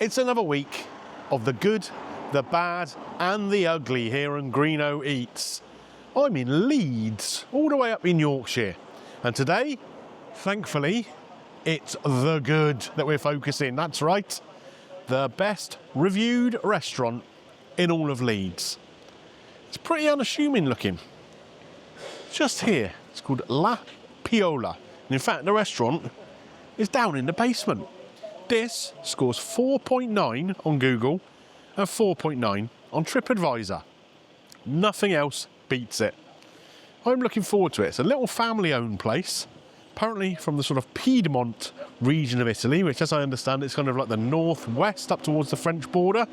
It's another week of the good, the bad and the ugly here in Greeno Eats. I'm in Leeds, all the way up in Yorkshire. And today, thankfully, it's the good that we're focusing. That's right, the best reviewed restaurant in all of Leeds. It's pretty unassuming looking. Just here, it's called La Piola. And in fact, the restaurant is down in the basement. This scores 4.9 on Google and 4.9 on TripAdvisor. Nothing else beats it. I'm looking forward to it. It's a little family-owned place, apparently from the sort of Piedmont region of Italy, which, as I understand, is kind of like the northwest up towards the French border.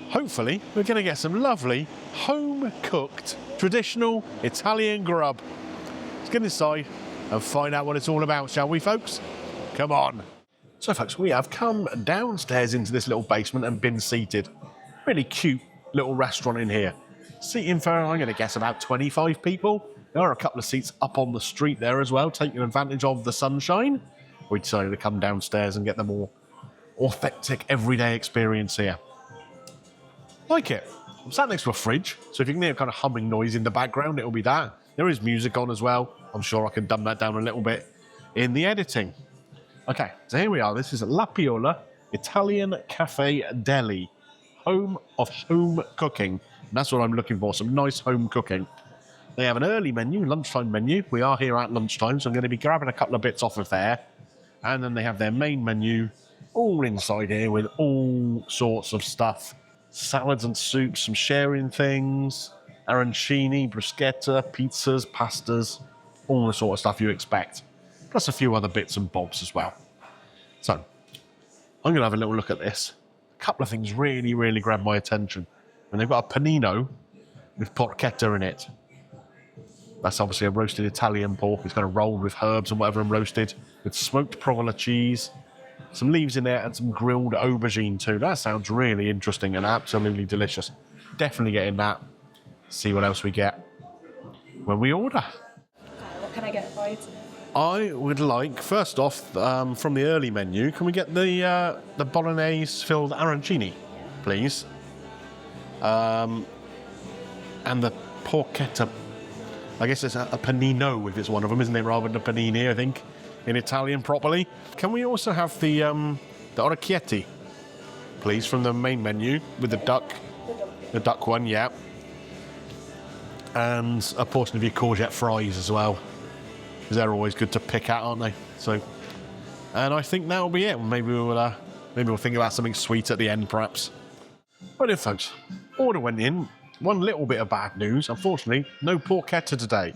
Hopefully, we're going to get some lovely, home-cooked, traditional Italian grub. Let's get inside and find out what it's all about, shall we, folks? Come on. So, folks, we have come downstairs into this little basement and been seated. Really cute little restaurant in here. Seating for, I'm going to guess, about 25 people. There are a couple of seats up on the street there as well, taking advantage of the sunshine. We decided to come downstairs and get the more authentic, everyday experience here. Like it. I'm sat next to a fridge, so if you can hear a kind of humming noise in the background, it'll be that. There is music on as well. I'm sure I can dumb that down a little bit in the editing. Okay, so here we are. This is La Piola Italian Cafe Deli, home of home cooking. And that's what I'm looking for, some nice home cooking. They have an early menu, lunchtime menu. We are here at lunchtime, so I'm going to be grabbing a couple of bits off of there. And then they have their main menu, all inside here with all sorts of stuff. Salads and soups, some sharing things, arancini, bruschetta, pizzas, pastas, all the sort of stuff you expect. Plus a few other bits and bobs as well. So, I'm going to have a little look at this. A couple of things really, really grabbed my attention. And they've got a panino with porchetta in it. That's obviously a roasted Italian pork. It's kind of rolled with herbs and whatever and roasted. With smoked provola cheese, some leaves in there and some grilled aubergine too. That sounds really interesting and absolutely delicious. Definitely getting that. See what else we get when we order. What can I get for you today? I would like, first off, from the early menu, can we get the bolognese-filled arancini, please? And the porchetta. I guess it's a panino if it's one of them, isn't it? Rather than a panini, I think, in Italian properly. Can we also have the orecchietti, please, from the main menu with the duck? The duck one, yeah. And a portion of your courgette fries as well. Because they're always good to pick at, aren't they? So, and I think that'll be it. Maybe we'll think about something sweet at the end, perhaps. Right then, folks, order went in. One little bit of bad news, unfortunately, no porchetta today.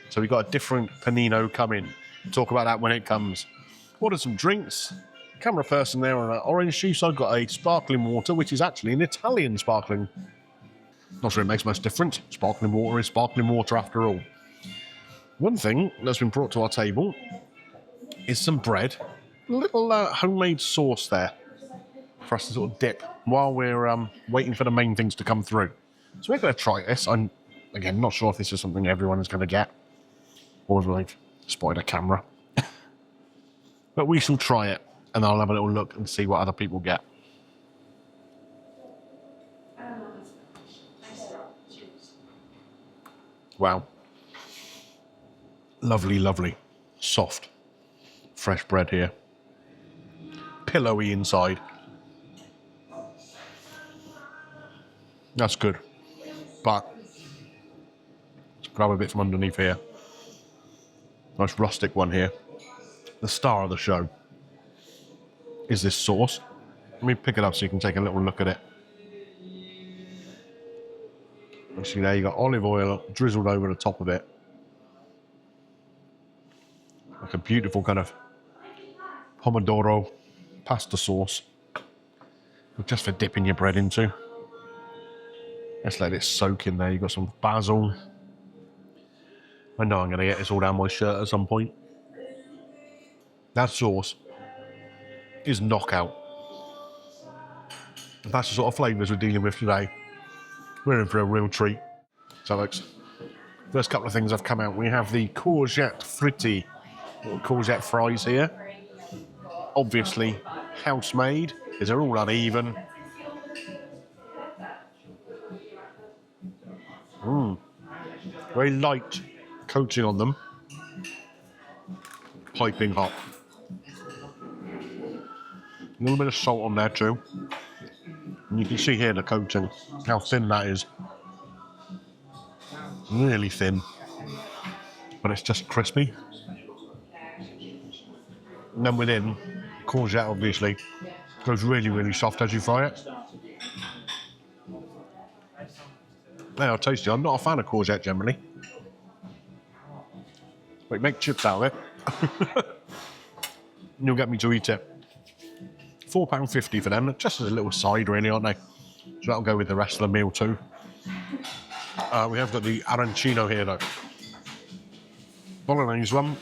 So we've got a different panino coming. We'll talk about that when it comes. Ordered some drinks. Camera person there on an orange juice. I've got a sparkling water, which is actually an Italian sparkling. Not sure it makes much difference. Sparkling water is sparkling water after all. One thing that's been brought to our table is some bread. A little homemade sauce there for us to sort of dip while we're waiting for the main things to come through. So we're going to try this. I'm, again, not sure if this is something everyone is going to get or if they've spotted a camera. But we shall try it and I'll have a little look and see what other people get. Wow. Lovely, lovely. Soft. Fresh bread here. Pillowy inside. That's good. But let's grab a bit from underneath here. Nice rustic one here. The star of the show is this sauce. Let me pick it up so you can take a little look at it. You see there, you got olive oil drizzled over the top of it. Like a beautiful kind of pomodoro pasta sauce. Just for dipping your bread into. Let's let it soak in there. You've got some basil. I know I'm going to get this all down my shirt at some point. That sauce is knockout. If that's the sort of flavours we're dealing with today, we're in for a real treat. So, folks, first couple of things have come out. We have the courgette fritti, or courgette fries here. Obviously, house-made? Is it all uneven? Very light coating on them. Piping hot. A little bit of salt on there too. And you can see here the coating, how thin that is. Really thin. But it's just crispy. And then within, courgette obviously goes really, really soft as you fry it. They are tasty. I'm not a fan of courgette generally. But make chips out of it. And you'll get me to eat it. £4.50 for them, just as a little side really, aren't they? So that'll go with the rest of the meal too. We have got the arancino here though. Bolognese one.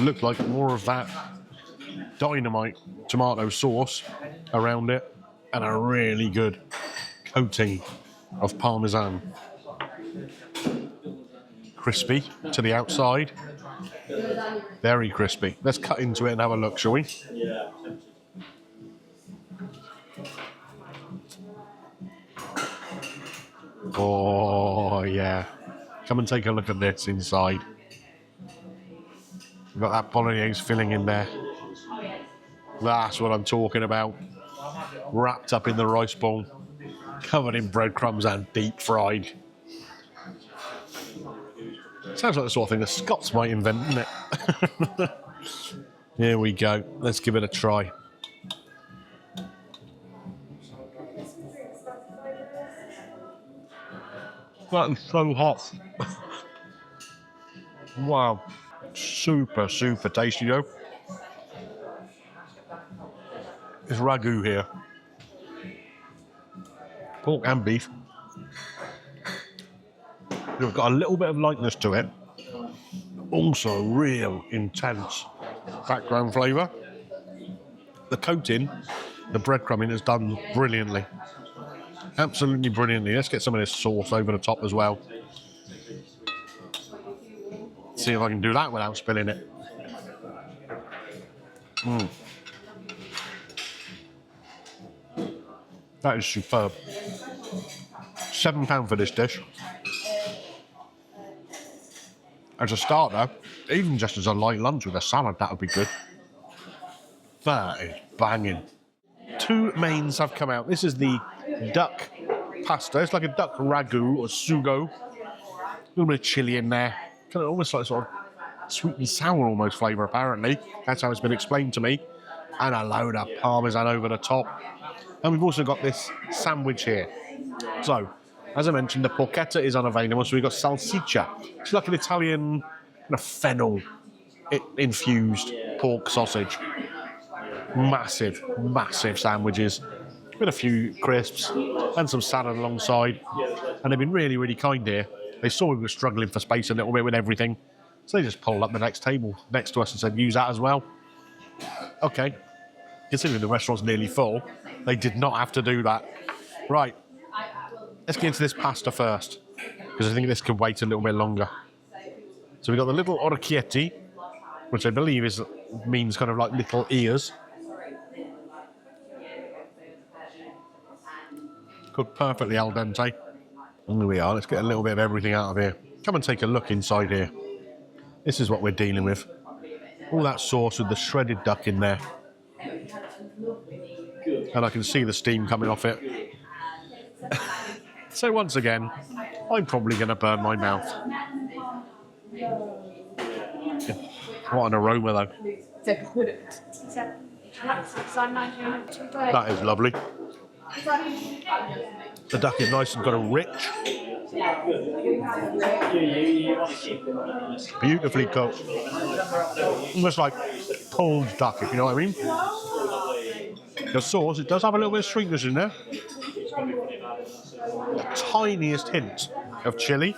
Looks like more of that dynamite tomato sauce around it and a really good coating of parmesan. Crispy to the outside. Very crispy. Let's cut into it and have a look, shall we? Oh, yeah. Come and take a look at this inside. We've got that bolognese filling in there. That's what I'm talking about. Wrapped up in the rice ball, covered in breadcrumbs and deep fried. Sounds like the sort of thing the Scots might invent, doesn't it? Here we go. Let's give it a try. That is so hot. Wow. Super, super tasty though. It's ragu here. Pork and beef. You've got a little bit of lightness to it. Also real intense background flavour. The coating, the breadcrumbing is done brilliantly. Absolutely brilliantly. Let's get some of this sauce over the top as well. See if I can do that without spilling it. That is superb. £7 for this dish. As a starter, even just as a light lunch with a salad, that would be good. That is banging. Two mains have come out. This is the duck pasta. It's like a duck ragu or sugo. A little bit of chilli in there. Kind of almost like sort of sweet and sour almost flavour, apparently. That's how it's been explained to me. And a load of parmesan over the top. And we've also got this sandwich here. So, as I mentioned, the porchetta is unavailable, so we've got salsiccia. It's like an Italian kind of fennel infused pork sausage. Massive, massive sandwiches with a few crisps and some salad alongside. And they've been really, really kind here. They saw we were struggling for space a little bit with everything, so they just pulled up the next table next to us and said, use that as well. Okay. Considering the restaurant's nearly full, they did not have to do that. Right. Let's get into this pasta first, because I think this could wait a little bit longer. So we've got the little orecchietti, which I believe means kind of like little ears. Cooked perfectly al dente. And here we are. Let's get a little bit of everything out of here. Come and take a look inside here. This is what we're dealing with. All that sauce with the shredded duck in there. And I can see the steam coming off it. So once again, I'm probably going to burn my mouth. What an aroma though. That is lovely. The duck is nice and kind of rich. Beautifully cooked. Almost like pulled duck, if you know what I mean. The sauce, it does have a little bit of sweetness in there. The tiniest hint of chilli.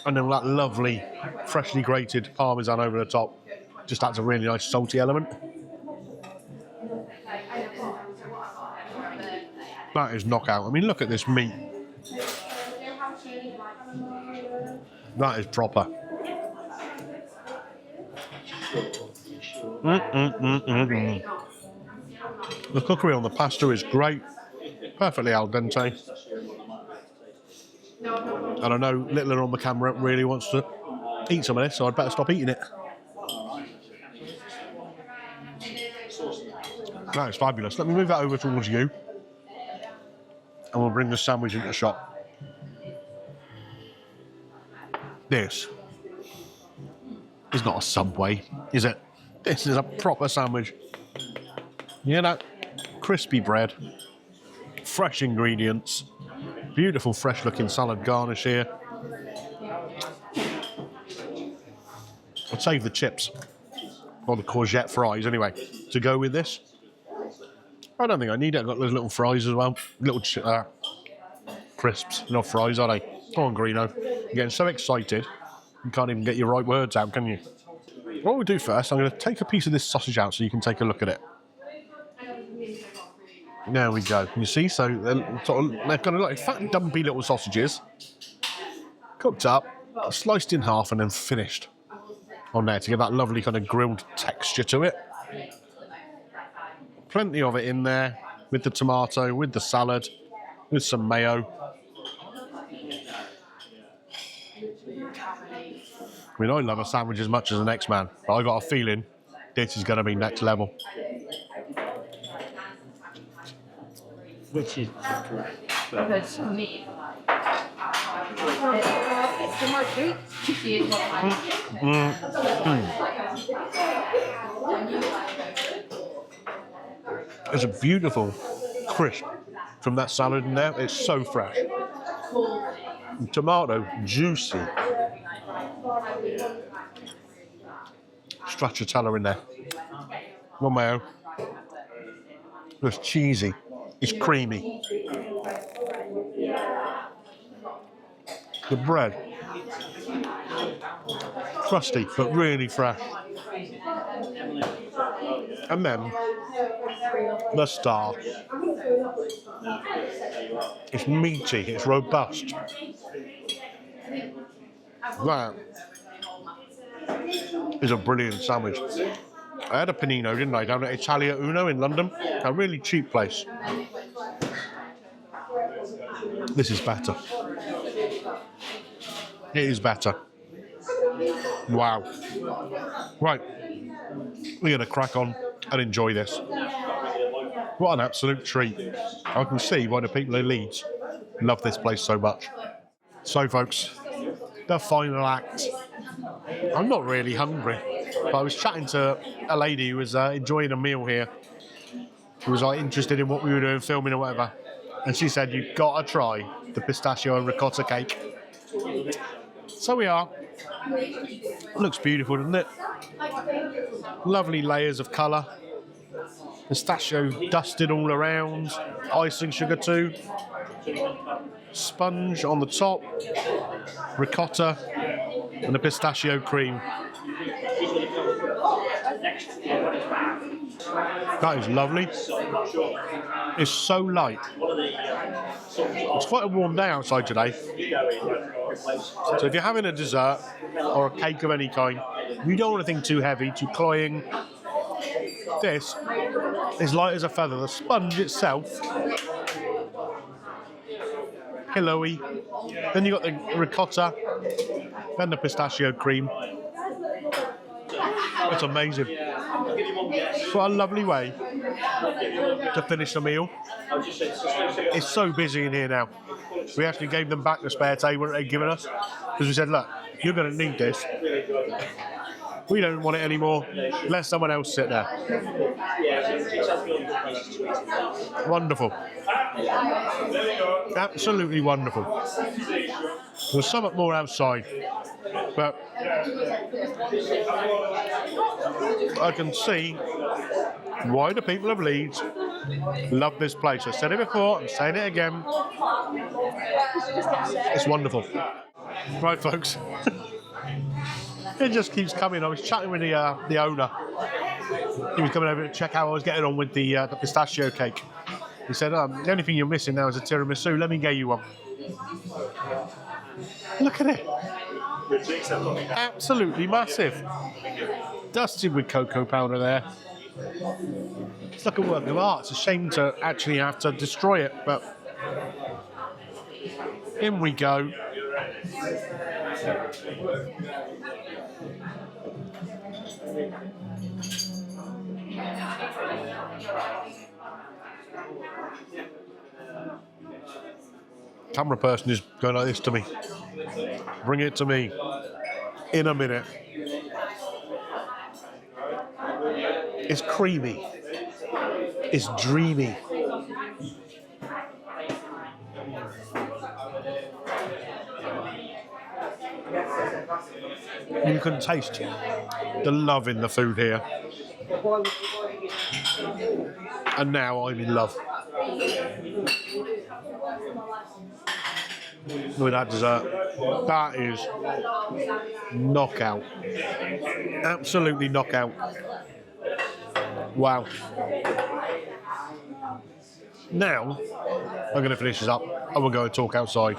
And then that lovely, freshly grated parmesan over the top. Just adds a really nice salty element. That is knockout. I mean, look at this meat. That is proper. The cookery on the pasta is great, perfectly al dente. And I know Littler on the camera really wants to eat some of this, so I'd better stop eating it. That is fabulous. Let me move that over towards you, and we'll bring the sandwich into shot. This is not a Subway, is it? This is a proper sandwich. You hear that? Crispy bread, fresh ingredients, beautiful fresh looking salad garnish here. I'd save the chips, or the courgette fries anyway, to go with this. I don't think I need it. I've got those little fries as well. Little crisps, not fries, are they? Go on, Greeno. You're getting so excited, you can't even get your right words out, can you? What we'll do first, I'm going to take a piece of this sausage out so you can take a look at it. There we go. Can you see? So they're kind of like fat, dumpy little sausages, cooked up, sliced in half, and then finished on there to give that lovely kind of grilled texture to it. Plenty of it in there with the tomato, with the salad, with some mayo. I mean, I love a sandwich as much as the next man, but I got a feeling this is going to be next level. Which is correct. Because for me, it's the more treat to see it There's a beautiful crisp from that salad in there. It's so fresh. The tomato, juicy. Stracciatella in there. One mayo. It's cheesy. It's creamy. The bread, crusty but really fresh. And then the star. It's meaty, it's robust. That is a brilliant sandwich. I had a panino, didn't I, down at Italia Uno in London? A really cheap place. This is better. It is better. Wow. Right. We're going to crack on and enjoy this. What an absolute treat. I can see why the people in Leeds love this place so much. So, folks, the final act. I'm not really hungry, but I was chatting to a lady who was enjoying a meal here, who was interested in what we were doing, filming or whatever, and she said, you've got to try the pistachio and ricotta cake. So we are. Looks beautiful, doesn't it? Lovely layers of colour. Pistachio dusted all around. Icing sugar too. Sponge on the top. Ricotta. And the pistachio cream. That is lovely. It's so light. It's quite a warm day outside today. So if you're having a dessert or a cake of any kind, you don't want anything too heavy, too cloying. This is light as a feather. The sponge itself, pillowy. Then you've got the ricotta, then the pistachio cream. It's amazing. What a lovely way to finish the meal. It's so busy in here now. We actually gave them back the spare table that they'd given us because we said, look, you're going to need this. We don't want it anymore. Let someone else sit there. Wonderful. Absolutely wonderful. There's something more outside, but I can see why the people of Leeds love this place. I said it before, I'm saying it again. It's wonderful. Right, folks. It just keeps coming. I was chatting with the owner. He was coming over to check how I was getting on with the pistachio cake. He said, the only thing you're missing now is a tiramisu. Let me get you one. Look at it. Absolutely massive. Dusted with cocoa powder there. It's like a work of art. It's a shame to actually have to destroy it, but in we go. Camera person is going like this to me. Bring it to me in a minute. It's creamy. It's dreamy. You can taste the love in the food here. And now I'm in love with that dessert. That is knockout. Absolutely knockout. Wow. Now, I'm going to finish this up and we'll go and talk outside.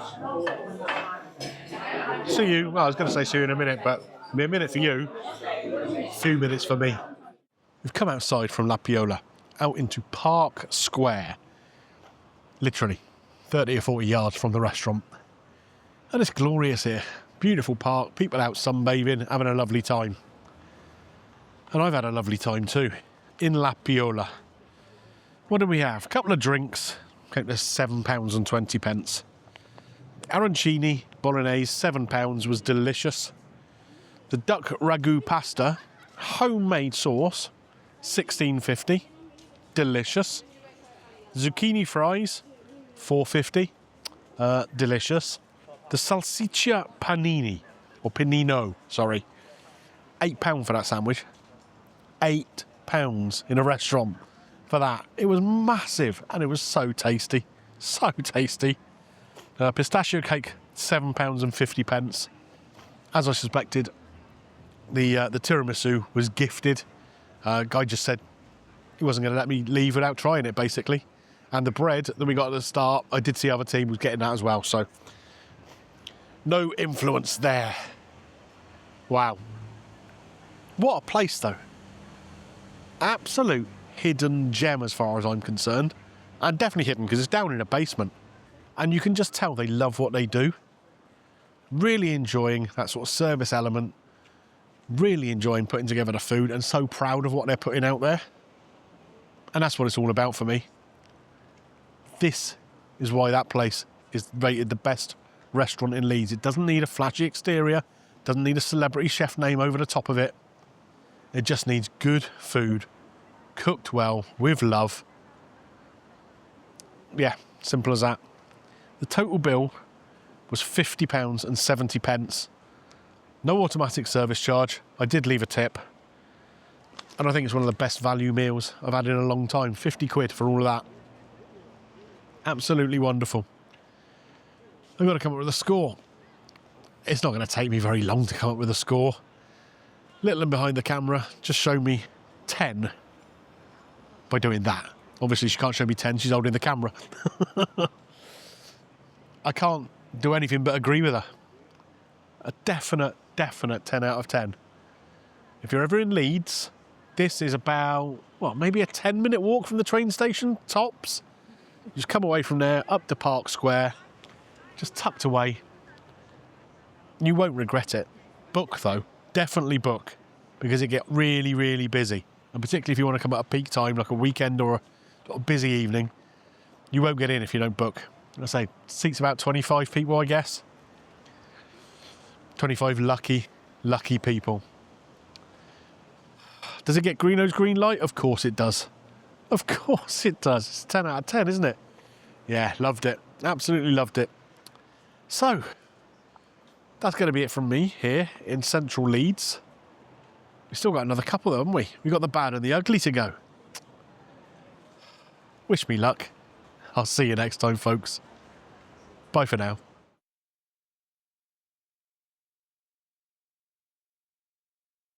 See you. Well, I was going to say see you in a minute, but it'll be a minute for you, a few minutes for me. We've come outside from La Piola, out into Park Square. Literally 30 or 40 yards from the restaurant. And it's glorious here. Beautiful park, people out sunbathing, having a lovely time. And I've had a lovely time too, in La Piola. What do we have? A couple of drinks, came to £7.20. Arancini bolognese, £7, was delicious. The duck ragu pasta, homemade sauce, £16.50, delicious. Zucchini fries, £4.50, delicious. The salsiccia panini, or panino, sorry, £8 for that sandwich. £8 in a restaurant for that. It was massive and it was so tasty, so tasty. Pistachio cake, £7.50. As I suspected, the tiramisu was gifted. Guy just said he wasn't going to let me leave without trying it, basically. And the bread that we got at the start, I did see other team was getting that as well, so no influence there. Wow. What a place, though. Absolute hidden gem as far as I'm concerned. And definitely hidden because it's down in a basement. And you can just tell they love what they do. Really enjoying that sort of service element. Really enjoying putting together the food and so proud of what they're putting out there. And that's what it's all about for me. This is why that place is rated the best restaurant in Leeds. It doesn't need a flashy exterior, doesn't need a celebrity chef name over the top of it. It just needs good food, cooked well, with love. Yeah, simple as that. The total bill was £50.70. No automatic service charge. I did leave a tip. And I think it's one of the best value meals I've had in a long time. 50 quid for all of that. Absolutely wonderful. I've got to come up with a score. It's not going to take me very long to come up with a score. Little and behind the camera, just show me 10 by doing that. Obviously, she can't show me 10, she's holding the camera. I can't do anything but agree with her. A definite 10 out of 10. If you're ever in Leeds, this is about, well, maybe a 10-minute walk from the train station, tops. Just come away from there, up to Park Square, just tucked away. You won't regret it. Book, though. Definitely book, because it get really, really busy. And particularly if you want to come at a peak time, like a weekend or a busy evening, you won't get in if you don't book. I say, seats about 25 people, I guess. 25 lucky people. Does it get Greeno's green light? Of course it does. Of course it does. It's 10 out of 10, isn't it? Yeah, loved it. Absolutely loved it. So, that's going to be it from me here in central Leeds. We've still got another couple, haven't we? We've got the bad and the ugly to go. Wish me luck. I'll see you next time, folks. Bye for now.